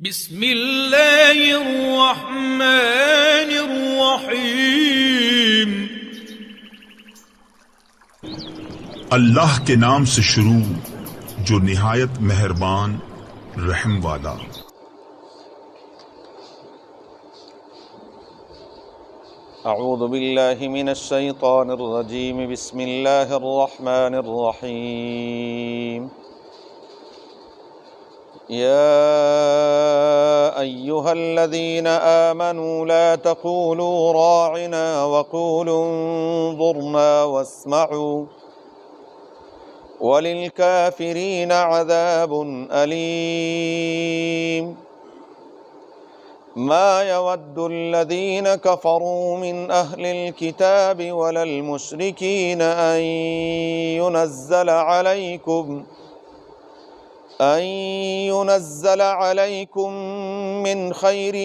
بسم اللہ الرحمن الرحیم۔ اللہ کے نام سے شروع جو نہایت مہربان رحم والا۔ اعوذ باللہ من الشیطان الرجیم، بسم اللہ الرحمن الرحیم۔ یا ایہا الذین آمنوا لا تقولوا راعنا وقولوا انظرنا واسمعوا وللکافرین عذاب علیم۔ ما يود الذين كفروا من أهل الكتاب ولا المشركين أن ينزل عليكم من خير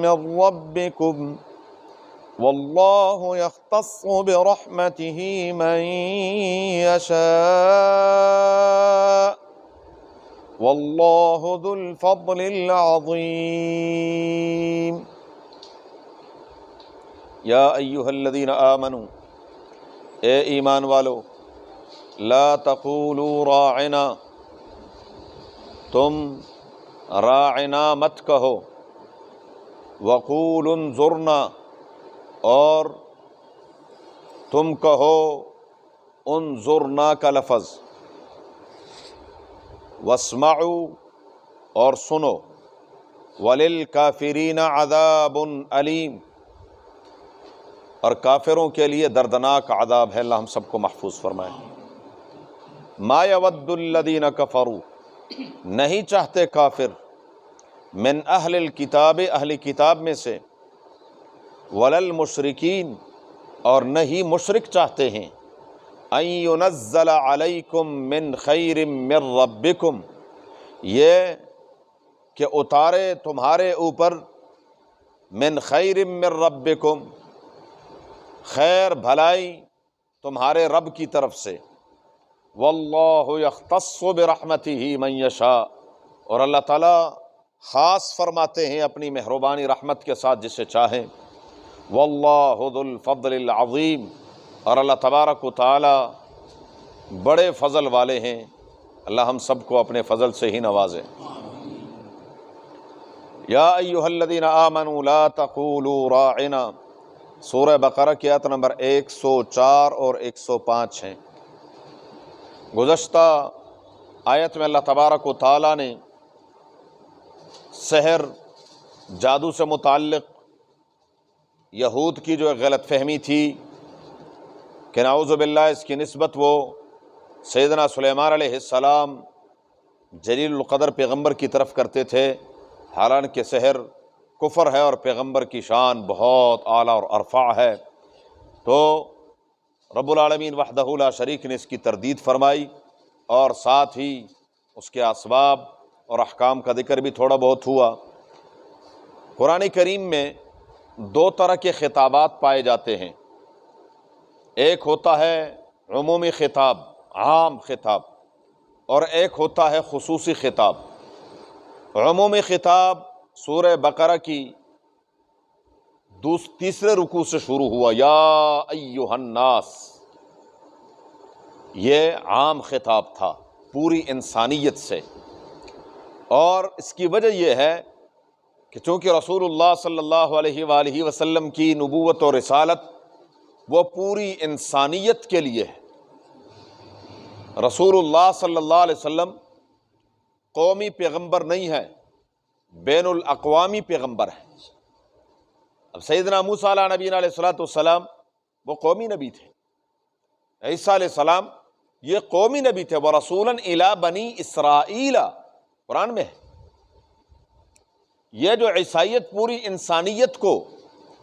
من ربكم والله يختص برحمته من يشاء واللہ ذو الفضل العظیم۔ یا ایہا الذین آمنوا، اے ایمان والو، لا تقولوا راعنا، تم راعنا مت کہو، وقولوا انظرنا، اور تم کہو انظرنا کا لفظ، واسمعوا اور سنو، وللکافرین عذاب علیم، اور کافروں کے لیے دردناک عذاب ہے، اللہ ہم سب کو محفوظ فرمائے۔ ما یود الذین کفروا، نہیں چاہتے کافر، من اہل الکتاب، اہل کتاب میں سے، وللمشرکین، اور نہیں مشرک چاہتے ہیں، ان ينزل علیکم من خیر من ربکم، یہ کہ اتارے تمہارے اوپر من خیر من ربکم، خیر بھلائی تمہارے رب کی طرف سے، واللہ یختص برحمتہ من یشاء، اور اللہ تعالیٰ خاص فرماتے ہیں اپنی مہربانی رحمت کے ساتھ جسے چاہیں، واللہ ذو الفضل العظیم، اور اللہ تبارک و تعالی بڑے فضل والے ہیں، اللہ ہم سب کو اپنے فضل سے ہی نوازے۔ یا ایہا الذین آمنوا لا تقولوا راعنا، سورہ بقرہ کی آیت نمبر 104 اور 105 ہیں۔ گزشتہ آیت میں اللہ تبارک و تعالی نے سحر، جادو سے متعلق یہود کی جو غلط فہمی تھی کہ نعوذ باللہ اس کی نسبت وہ سیدنا سلیمان علیہ السلام جلیل القدر پیغمبر کی طرف کرتے تھے، حالانکہ سحر کفر ہے اور پیغمبر کی شان بہت اعلیٰ اور ارفع ہے، تو رب العالمین وحدہ لا شریک نے اس کی تردید فرمائی، اور ساتھ ہی اس کے اسباب اور احکام کا ذکر بھی تھوڑا بہت ہوا۔ قرآن کریم میں دو طرح کے خطابات پائے جاتے ہیں، ایک ہوتا ہے عمومی خطاب، عام خطاب، اور ایک ہوتا ہے خصوصی خطاب۔ عمومی خطاب سورہ بقرہ کی تیسرے رکوع سے شروع ہوا، یا ایہا الناس، یہ عام خطاب تھا پوری انسانیت سے، اور اس کی وجہ یہ ہے کہ چونکہ رسول اللہ صلی اللہ علیہ وآلہ وسلم کی نبوت اور رسالت وہ پوری انسانیت کے لیے ہے۔ رسول اللہ صلی اللہ علیہ وسلم قومی پیغمبر نہیں ہے، بین الاقوامی پیغمبر ہے۔ اب سیدنا موسیٰ علیہ نبینا علیہ السلام وہ قومی نبی تھے، عیسیٰ علیہ السلام یہ قومی نبی تھے، وَرَسُولًا إِلَىٰ بَنِي إِسْرَائِيلَ، قرآن میں ہے۔ یہ جو عیسائیت پوری انسانیت کو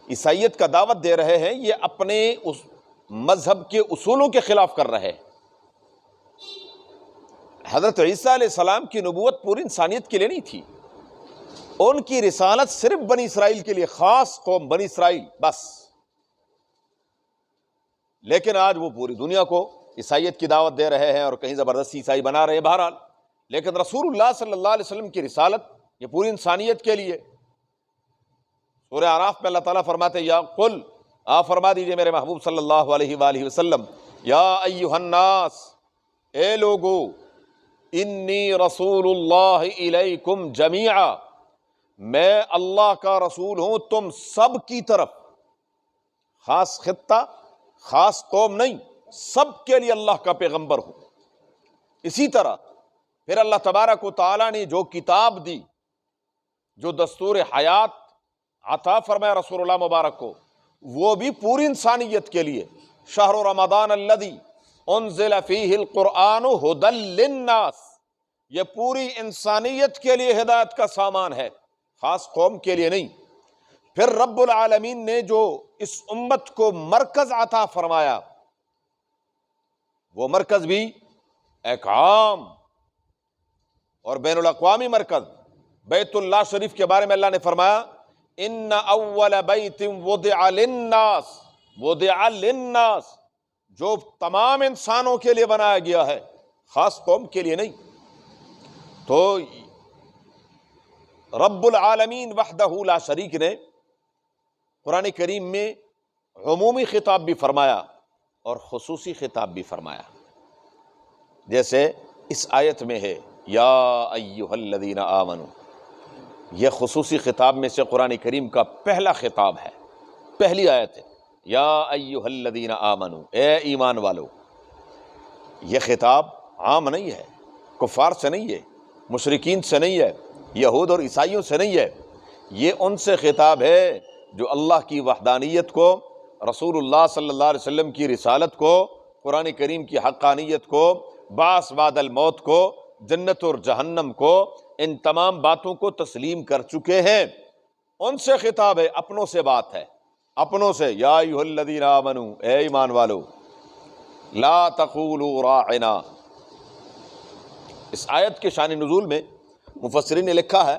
عیسائیت کا دعوت دے رہے ہیں، یہ اپنے اس مذہب کے اصولوں کے خلاف کر رہے ہیں۔ حضرت عیسیٰ علیہ السلام کی نبوت پوری انسانیت کے لیے نہیں تھی، ان کی رسالت صرف بنی اسرائیل کے لیے، خاص قوم بنی اسرائیل بس، لیکن آج وہ پوری دنیا کو عیسائیت کی دعوت دے رہے ہیں اور کہیں زبردستی عیسائی بنا رہے ہیں۔ بہرحال لیکن رسول اللہ صلی اللہ علیہ وسلم کی رسالت یہ پوری انسانیت کے لیے۔ سورہ اعراف میں اللہ تعالیٰ فرماتے ہیں یا قل، آپ فرما دیجئے میرے محبوب صلی اللہ علیہ وآلہ وسلم، یا ایھا الناس، اے لوگو، انی رسول اللہ الیکم جمیعا، میں اللہ کا رسول ہوں تم سب کی طرف، خاص خطہ خاص قوم نہیں، سب کے لیے اللہ کا پیغمبر ہوں۔ اسی طرح پھر اللہ تبارک و تعالیٰ نے جو کتاب دی، جو دستور حیات عطا فرمایا رسول اللہ مبارک کو، وہ بھی پوری انسانیت کے لیے۔ شہر رمضان الذی انزل فیہ القرآن ھدی للناس، یہ پوری انسانیت کے لیے ہدایت کا سامان ہے، خاص قوم کے لیے نہیں۔ پھر رب العالمین نے جو اس امت کو مرکز عطا فرمایا، وہ مرکز بھی ایک عام اور بین الاقوامی مرکز۔ بیت اللہ شریف کے بارے میں اللہ نے فرمایا ان اول بیت وضع للناس، وضع للناس، جو تمام انسانوں کے لیے بنایا گیا ہے، خاص قوم کے لیے نہیں۔ تو رب العالمین وحدہ لا شریک نے قرآن کریم میں عمومی خطاب بھی فرمایا اور خصوصی خطاب بھی فرمایا، جیسے اس آیت میں ہے یا ایھا الذین آمنوا، یہ خصوصی خطاب میں سے قرآن کریم کا پہلا خطاب ہے، پہلی آیت ہے یا ایھا الذین آمنوا، اے ایمان والو۔ یہ خطاب عام نہیں ہے، کفار سے نہیں ہے، مشرکین سے نہیں ہے، یہود اور عیسائیوں سے نہیں ہے، یہ ان سے خطاب ہے جو اللہ کی وحدانیت کو، رسول اللہ صلی اللہ علیہ وسلم کی رسالت کو، قرآن کریم کی حقانیت کو، بعث بعد الموت کو، جنت اور جہنم کو، ان تمام باتوں کو تسلیم کر چکے ہیں۔ ان سے خطاب ہے، اپنوں سے بات ہے، اپنوں سے۔ یا ایھا الذین آمنوا، اے ایمان والو، لا تقولوا راعنا۔ اس آیت کے شان نزول میں مفسرین نے لکھا ہے،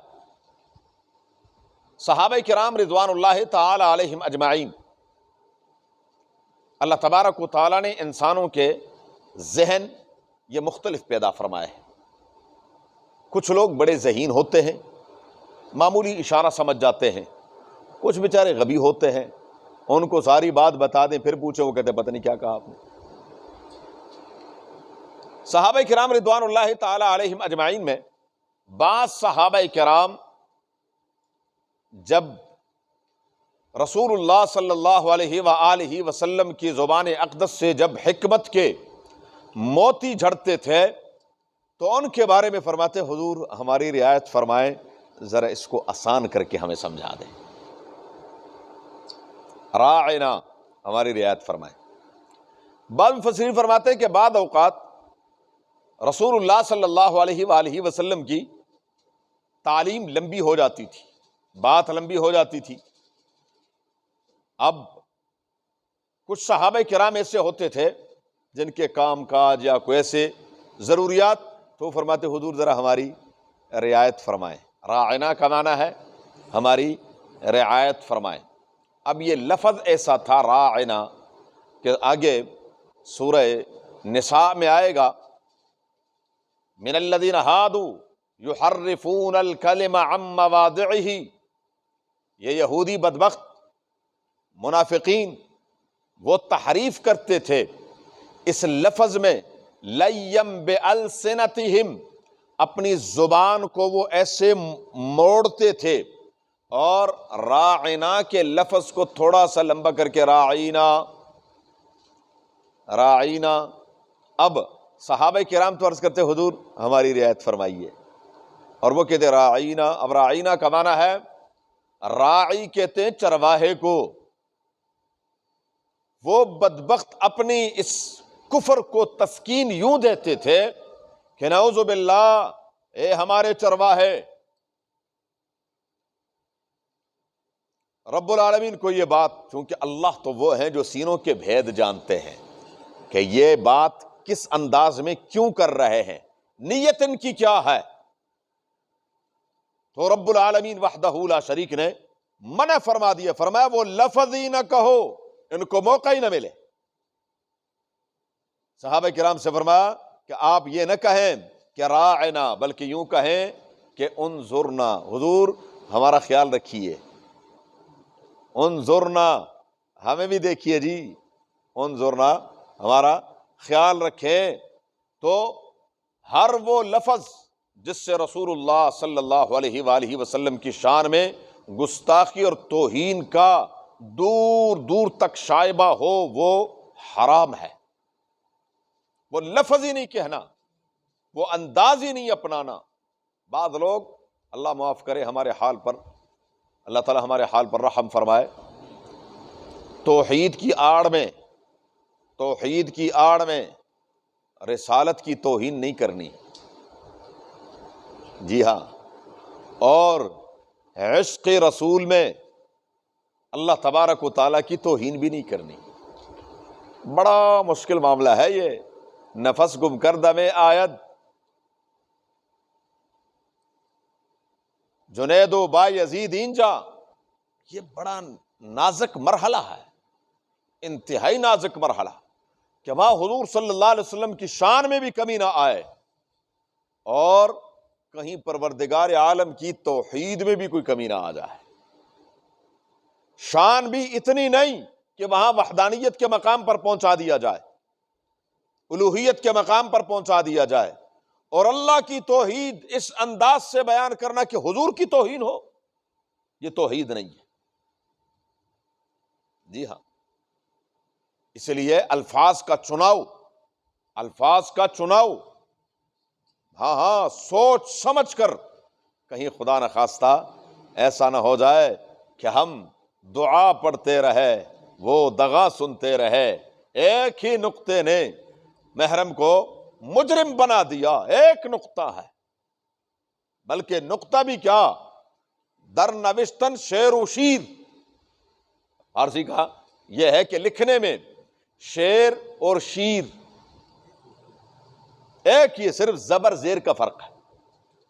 صحابہ کرام رضوان اللہ تعالی علیہم اجمعین، اللہ تبارک و تعالیٰ نے انسانوں کے ذہن یہ مختلف پیدا فرمائے ہیں۔ کچھ لوگ بڑے ذہین ہوتے ہیں، معمولی اشارہ سمجھ جاتے ہیں، کچھ بیچارے غبی ہوتے ہیں، ان کو ساری بات بتا دیں پھر پوچھیں وہ کہتے ہیں پتہ نہیں کیا کہا آپ نے۔ صحابہ کرام رضوان اللہ تعالی علیہم اجمعین میں بعض صحابہ کرام جب رسول اللہ صلی اللہ علیہ وآلہ وسلم کی زبان اقدس سے جب حکمت کے موتی جھڑتے تھے تو ان کے بارے میں فرماتے حضور ہماری رعایت فرمائیں، ذرا اس کو آسان کر کے ہمیں سمجھا دیں، راعنا، ہماری رعایت فرمائیں۔ بعض مفسرین فرماتے ہیں کہ بعض اوقات رسول اللہ صلی اللہ علیہ وآلہ وسلم کی تعلیم لمبی ہو جاتی تھی، بات لمبی ہو جاتی تھی۔ اب کچھ صحابہ کرام ایسے ہوتے تھے جن کے کام کاج یا کوئی ایسے ضروریات، تو فرماتے حضور ذرا ہماری رعایت فرمائیں۔ راعنا کا معنی ہے ہماری رعایت فرمائیں۔ اب یہ لفظ ایسا تھا راعنا کہ آگے سورہ نساء میں آئے گا من الذین ہادوا یحرفون الکلم عن مواضعہ، یہ یہودی بدبخت منافقین وہ تحریف کرتے تھے اس لفظ میں، لیم بألسنتہم، اپنی زبان کو وہ ایسے موڑتے تھے، اور راعنا کے لفظ کو تھوڑا سا لمبا کر کے راعینا، راعینا۔ اب صحابہ کرام تو عرض کرتے حضور ہماری رعایت فرمائیے، اور وہ کہتے راعینا۔ اب راعینا کا معنی ہے، راعی کہتے ہیں چرواہے کو۔ وہ بدبخت اپنی اس کفر کو تسکین یوں دیتے تھے کہ نعوذ باللہ، اے ہمارے چرواہے۔ رب العالمین کو یہ بات، چونکہ اللہ تو وہ ہیں جو سینوں کے بھید جانتے ہیں کہ یہ بات کس انداز میں کیوں کر رہے ہیں، نیت ان کی کیا ہے، تو رب العالمین وحدہ لا شریک نے منع فرما دیا، فرمایا وہ لفظ ہی نہ کہو، ان کو موقع ہی نہ ملے۔ صحابہ کرام سے فرمایا کہ آپ یہ نہ کہیں کہ راعنا، بلکہ یوں کہیں کہ انظرنا، حضور ہمارا خیال رکھیے، انظرنا ہمیں بھی دیکھیے جی، انظرنا ہمارا خیال رکھیں۔ تو ہر وہ لفظ جس سے رسول اللہ صلی اللہ علیہ وآلہ وسلم کی شان میں گستاخی اور توہین کا دور دور تک شائبہ ہو وہ حرام ہے۔ وہ لفظ ہی نہیں کہنا، وہ انداز ہی نہیں اپنانا۔ بعض لوگ، اللہ معاف کرے ہمارے حال پر، اللہ تعالی ہمارے حال پر رحم فرمائے، توحید کی آڑ میں رسالت کی توہین نہیں کرنی، جی ہاں، اور عشق رسول میں اللہ تبارک و تعالیٰ کی توہین بھی نہیں کرنی۔ بڑا مشکل معاملہ ہے یہ، نفس گم کردہ میں آید جنید و با یزید اینجا، یہ بڑا نازک مرحلہ ہے، انتہائی نازک مرحلہ، کہ وہاں حضور صلی اللہ علیہ وسلم کی شان میں بھی کمی نہ آئے اور کہیں پروردگار عالم کی توحید میں بھی کوئی کمی نہ آ جائے۔ شان بھی اتنی نہیں کہ وہاں وحدانیت کے مقام پر پہنچا دیا جائے، الوہیت کے مقام پر پہنچا دیا جائے، اور اللہ کی توحید اس انداز سے بیان کرنا کہ حضور کی توہین ہو، یہ توحید نہیں ہے۔ جی ہاں، اس لیے الفاظ کا چناؤ ہاں سوچ سمجھ کر، کہیں خدا نخواستہ ایسا نہ ہو جائے کہ ہم دعا پڑھتے رہے، وہ دغا سنتے رہے، ایک ہی نقطے نے محرم کو مجرم بنا دیا، ایک نقطہ ہے، بلکہ نقطہ بھی کیا، در نوشتن شعر و شیر، فارسی کا یہ ہے کہ لکھنے میں شعر اور شیر ایک ہی، صرف زبر زیر کا فرق ہے۔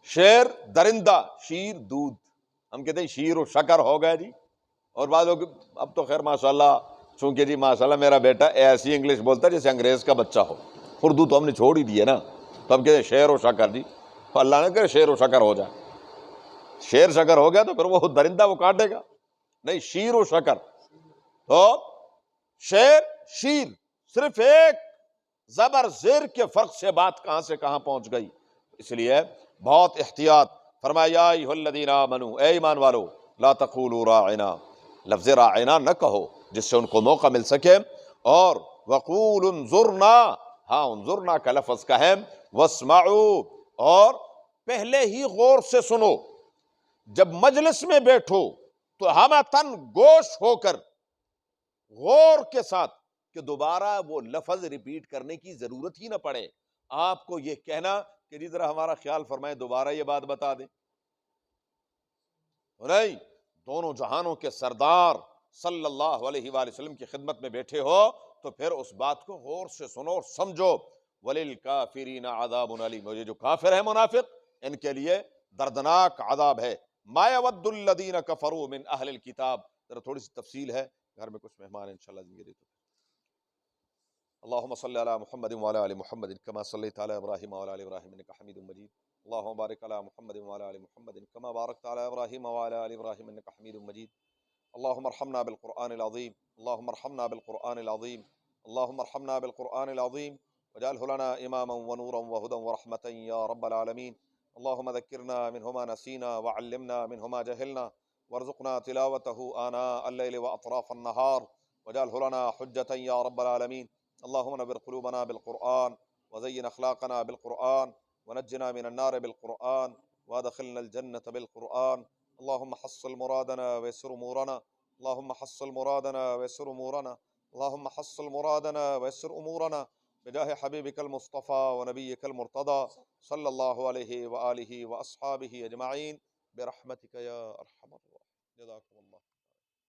شعر درندہ، شیر دودھ، ہم کہتے ہیں شیر و شکر ہو گئے جی، اور بعض لوگ اب تو خیر ماشاءاللہ، چونکہ جی ماشاءاللہ میرا بیٹا ایسی انگلش بولتا ہے جیسے انگریز کا بچہ ہو، اردو تو ہم نے چھوڑ ہی دی ہے نا، تو ہم کہتے ہیں شعر و شکر جی، اللہ نہ کرے شعر و شکر ہو جائے، شعر شکر ہو گیا تو پھر وہ درندہ وہ کاٹے گا، نہیں، شیر و شکر۔ تو شعر شیر، صرف ایک زبر زیر کے فرق سے بات کہاں سے کہاں پہنچ گئی، اس لیے بہت احتیاط۔ فرمایا یا ایھا الذین آمنوا، اے ایمان والو، لا تقولوا راعنا، لفظ راعنا نہ کہو جس سے ان کو موقع مل سکے، اور وقولوا انظرنا، ہاں انظرنا کا لفظ کہیں، واسمعوا، اور پہلے ہی غور سے سنو، جب مجلس میں بیٹھو تو ہمتن گوش ہو کر غور کے ساتھ، کہ دوبارہ وہ لفظ ریپیٹ کرنے کی ضرورت ہی نہ پڑے، آپ کو یہ کہنا کہ جی ذرا ہمارا خیال فرمائیں، دوبارہ یہ بات بتا دیں، نہیں، دونوں جہانوں کے سردار صلی اللہ علیہ وآلہ وسلم کی خدمت میں بیٹھے ہو تو پھر اس بات کو غور سے سنو اور سمجھو۔ وَلِلْكَافِرِينَ عَذَابٌ عَلِيمٌ، اور یہ جو کافر ہیں منافق، ان کے لیے دردناک عذاب ہے۔ مَا يَوَدُّ الَّذِينَ كَفَرُوا مِنْ أَهْلِ الْكِتَابِ، ذرا تھوڑی سی تفصیل ہے، گھر میں کچھ مہمان ہیں انشاءاللہ دیں گے تو۔ اللهم صل على محمد وعلى ال محمد كما صليت على ابراهيم وعلى ال ابراهيم انك حميد مجيد، اللهم بارك على محمد وعلى ال محمد كما باركت على ابراهيم وعلى ال ابراهيم انك حميد مجيد، اللهم ارحمنا بالقرآن العظيم، اللهم ارحمنا بالقرآن العظيم، اللهم ارحمنا بالقرآن العظيم واجعله لنا اماما ونورا وهدى ورحمة يا رب العالمين، اللهم ذكرنا منه ما نسينا وعلمنا منه ما جهلنا وارزقنا تلاوته آناء الليل واطراف النهار واجعله لنا حجة يا رب العالمين، اللهم نور قلوبنا بالقرآن وزين أخلاقنا بالقرآن ونجنا من النار بالقرآن وادخلنا الجنة بالقرآن، اللهم حصل مرادنا ويسر أمورنا، اللهم حصل مرادنا ويسر أمورنا، اللهم حصل مرادنا ويسر أمورنا بجاه حبيبك المصطفى ونبيك المرتضى صلى الله عليه وآله وأصحابه أجمعين برحمتك يا أرحم الراحمين، جزاكم الله۔